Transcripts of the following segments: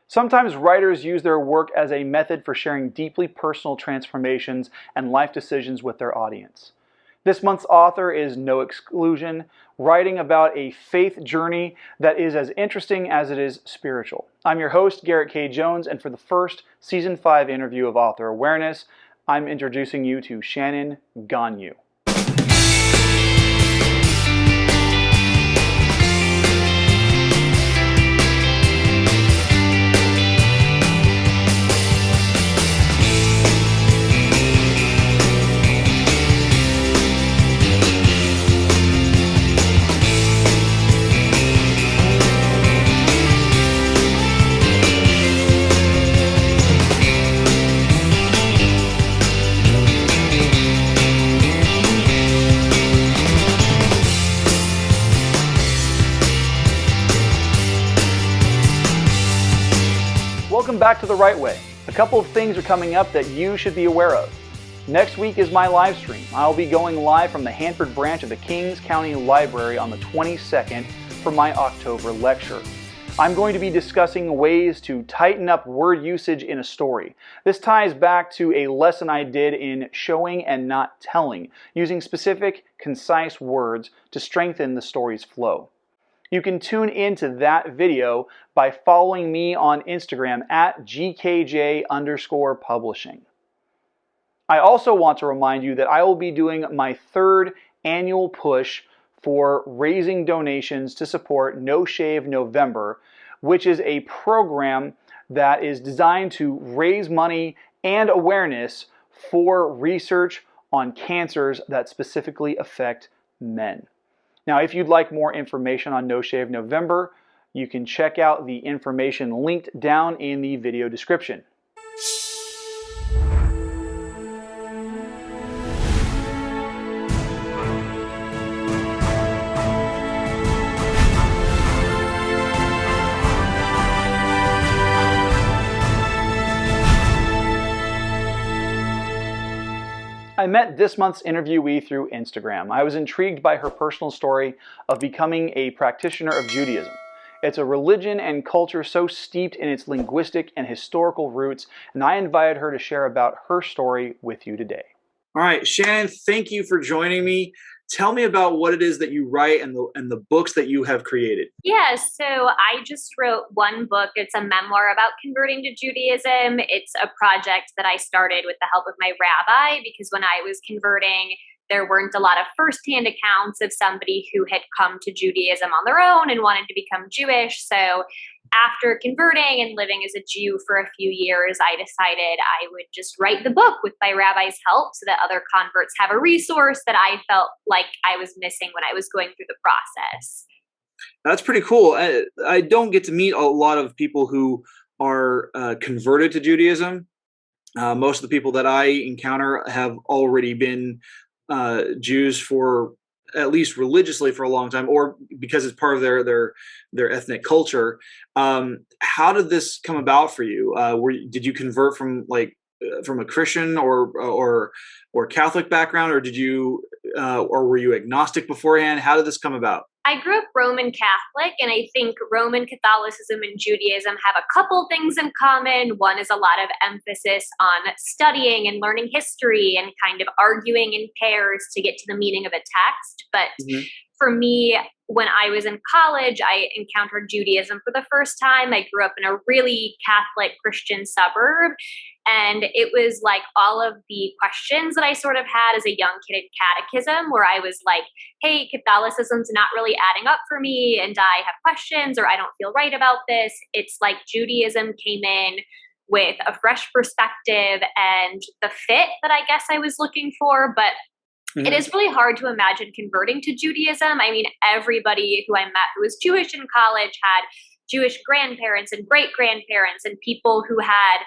Sometimes writers use their work as a method for sharing deeply personal transformations and life decisions with their audience. This month's author is no exclusion, writing about a faith journey that is as interesting as it is spiritual. I'm your host, Garrett K. Jones, and for the first Season 5 interview of Author Awareness, I'm introducing you to Shannon Gonyou. Welcome back to The Right Way. A couple of things are coming up that you should be aware of. Next week is my live stream. I'll be going live from the Hanford branch of the Kings County Library on the 22nd for my October lecture. I'm going to be discussing ways to tighten up word usage in a story. This ties back to a lesson I did in showing and not telling, using specific, concise words to strengthen the story's flow. You can tune into that video by following me on Instagram at GKJ_publishing. I also want to remind you that I will be doing my third annual push for raising donations to support No Shave November, which is a program that is designed to raise money and awareness for research on cancers that specifically affect men. Now, if you'd like more information on No Shave November, you can check out the information linked down in the video description. I met this month's interviewee through Instagram. I was intrigued by her personal story of becoming a practitioner of Judaism. It's a religion and culture so steeped in its linguistic and historical roots, and I invited her to share about her story with you today. All right, Shannon, thank you for joining me. Tell me about what it is that you write and the books that you have created. Yeah, so I just wrote one book. It's a memoir about converting to Judaism. It's a project that I started with the help of my rabbi because when I was converting, there weren't a lot of firsthand accounts of somebody who had come to Judaism on their own and wanted to become Jewish. So after converting and living as a Jew for a few years, I decided I would just write the book with my rabbi's help so that other converts have a resource that I felt like I was missing when I was going through the process. That's pretty cool. I don't get to meet a lot of people who are converted to Judaism. Most of the people that I encounter have already been Jews for at least religiously for a long time, or because it's part of their ethnic culture. How did this come about for you? Did you convert from a Christian or Catholic background, or or were you agnostic beforehand? How did this come about? I grew up Roman Catholic, and I think Roman Catholicism and Judaism have a couple things in common. One is a lot of emphasis on studying and learning history and kind of arguing in pairs to get to the meaning of a text. But for me, when I was in college, I encountered Judaism for the first time. I grew up in a really Catholic Christian suburb. And it was like all of the questions that I sort of had as a young kid in catechism, where I was like, hey, Catholicism's not really adding up for me, and I have questions, or I don't feel right about this. It's like Judaism came in with a fresh perspective and the fit that I guess I was looking for. But it is really hard to imagine converting to Judaism. I mean, everybody who I met who was Jewish in college had Jewish grandparents and great-grandparents and people who had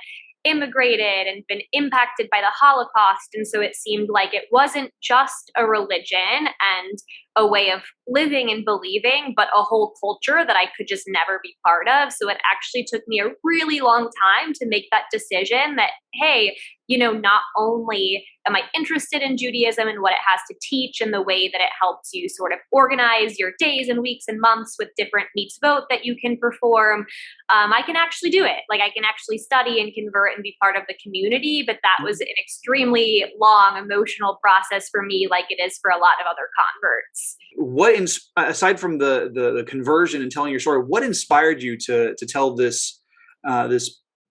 immigrated and been impacted by the Holocaust. And so it seemed like it wasn't just a religion and a way of living and believing, but a whole culture that I could just never be part of. So it actually took me a really long time to make that decision that, hey, not only am I interested in Judaism and what it has to teach and the way that it helps you sort of organize your days and weeks and months with different mitzvot that you can perform, I can actually do it. Like I can actually study and convert and be part of the community. But that was an extremely long emotional process for me, like it is for a lot of other converts. Aside from the conversion and telling your story, what inspired you to tell this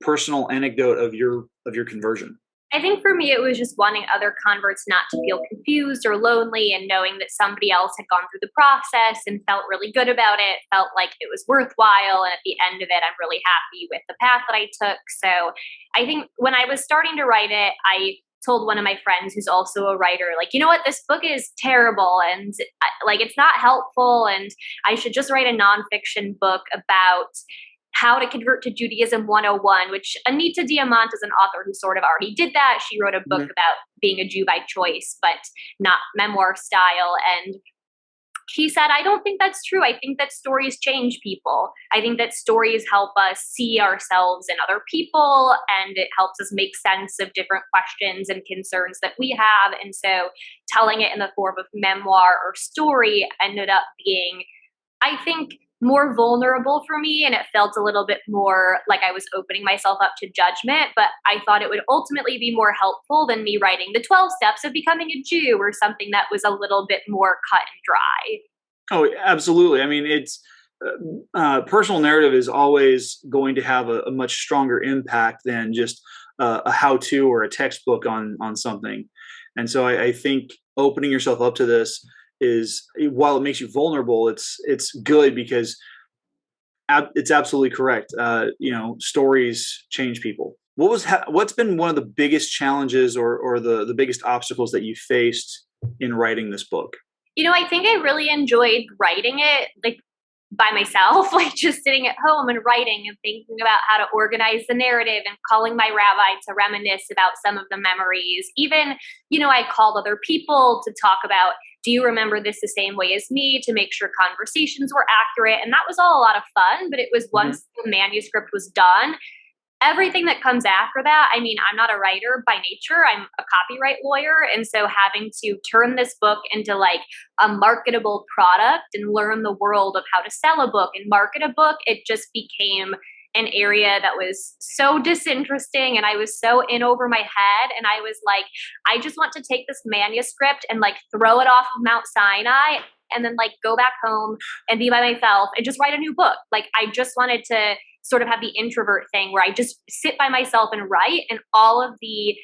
personal anecdote of your conversion? I think for me, it was just wanting other converts not to feel confused or lonely, and knowing that somebody else had gone through the process and felt really good about it, felt like it was worthwhile. And at the end of it, I'm really happy with the path that I took. So I think when I was starting to write it, I told one of my friends who's also a writer, like, you know what, this book is terrible and like it's not helpful, and I should just write a nonfiction book about how to convert to Judaism 101, which Anita Diamant is an author who sort of already did that. She wrote a book about being a Jew by choice, but not memoir style. And he said, I don't think that's true. I think that stories change people. I think that stories help us see ourselves in other people, and it helps us make sense of different questions and concerns that we have. And so telling it in the form of memoir or story ended up being, I think, more vulnerable for me, and it felt a little bit more like I was opening myself up to judgment, but I thought it would ultimately be more helpful than me writing the 12 steps of becoming a Jew or something that was a little bit more cut and dry. Oh, absolutely. I mean, it's personal narrative is always going to have a much stronger impact than just a how-to or a textbook on something. And so I think opening yourself up to this is, while it makes you vulnerable, it's good because it's absolutely correct. Stories change people. What's been one of the biggest challenges or the biggest obstacles that you faced in writing this book? I think I really enjoyed writing it, like by myself, like just sitting at home and writing and thinking about how to organize the narrative and calling my rabbi to reminisce about some of the memories. Even, I called other people to talk about, do you remember this the same way as me, to make sure conversations were accurate. And that was all a lot of fun, but it was once the manuscript was done, everything that comes after that, I mean, I'm not a writer by nature. I'm a copyright lawyer. And so having to turn this book into like a marketable product and learn the world of how to sell a book and market a book, it just became an area that was so disinteresting, and I was so in over my head. And I was like, I just want to take this manuscript and like throw it off of Mount Sinai and then like go back home and be by myself and just write a new book. Like I just wanted to sort of have the introvert thing where I just sit by myself and write, and all of the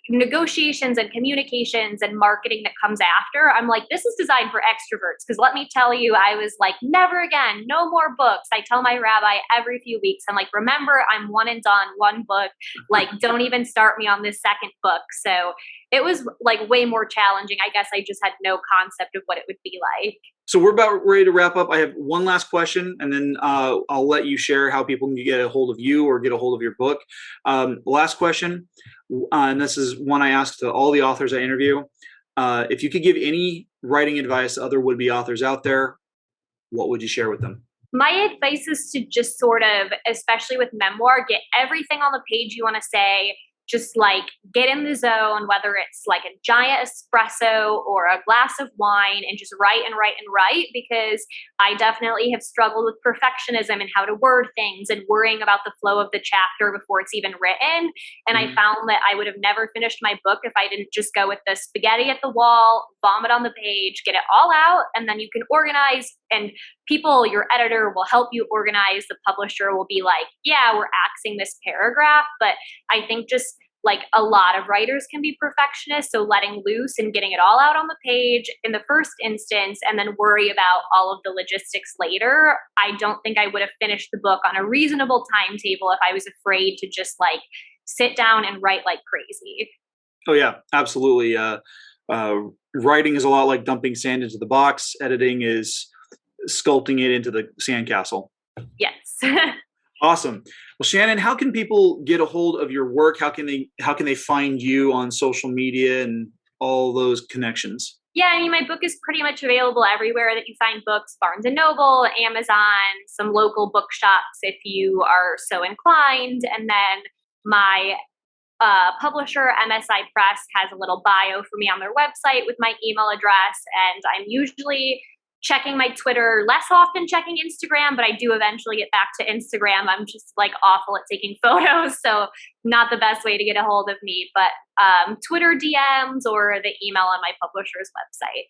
negotiations and communications and marketing that comes after, I'm like, this is designed for extroverts. Because let me tell you, I was like, never again, no more books. I tell my rabbi every few weeks, I'm like, remember, I'm one and done, one book. Like, don't even start me on this second book. So it was like way more challenging. I guess I just had no concept of what it would be like. So we're about ready to wrap up. I have one last question, and then I'll let you share how people can get a hold of you or get a hold of your book. Last question, and this is one I ask to all the authors I interview. If you could give any writing advice to other would-be authors out there, what would you share with them? My advice is to just sort of, especially with memoir, get everything on the page you want to say. Just like get in the zone, whether it's like a giant espresso or a glass of wine, and just write and write and write, because I definitely have struggled with perfectionism and how to word things and worrying about the flow of the chapter before it's even written. And I found that I would have never finished my book if I didn't just go with the spaghetti at the wall, vomit on the page, get it all out, and then you can organize, and people, your editor will help you organize. The publisher will be like, yeah, we're axing this paragraph. But I think just like a lot of writers can be perfectionists. So letting loose and getting it all out on the page in the first instance, and then worry about all of the logistics later. I don't think I would have finished the book on a reasonable timetable if I was afraid to just like sit down and write like crazy. Oh yeah, absolutely. Writing is a lot like dumping sand into the box. Editing is sculpting it into the sandcastle. Yes. Awesome. Well, Shannon, how can people get a hold of your work? How can they find you on social media and all those connections? Yeah, I mean, my book is pretty much available everywhere that you find books, Barnes & Noble, Amazon, some local bookshops if you are so inclined. And then my publisher, MSI Press, has a little bio for me on their website with my email address. And I'm usually checking my Twitter, less often checking Instagram, but I do eventually get back to Instagram. I'm just like awful at taking photos, so not the best way to get a hold of me, but Twitter DMs or the email on my publisher's website.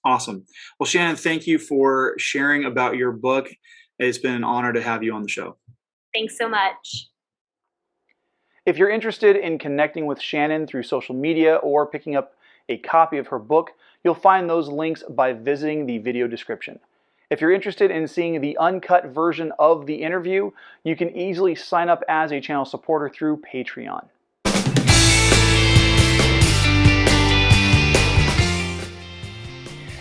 Awesome. Well, Shannon, thank you for sharing about your book. It's been an honor to have you on the show. Thanks so much. If you're interested in connecting with Shannon through social media or picking up a copy of her book, you'll find those links by visiting the video description. If you're interested in seeing the uncut version of the interview, you can easily sign up as a channel supporter through Patreon.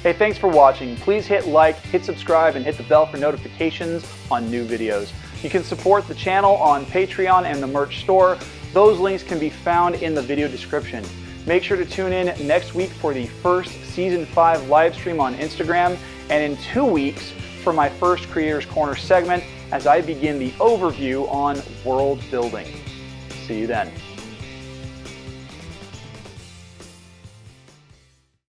Hey, thanks for watching. Please hit like, hit subscribe, and hit the bell for notifications on new videos. You can support the channel on Patreon and the merch store. Those links can be found in the video description. Make sure to tune in next week for the first Season 5 live stream on Instagram, and in 2 weeks for my first Creators Corner segment as I begin the overview on world building. See you then.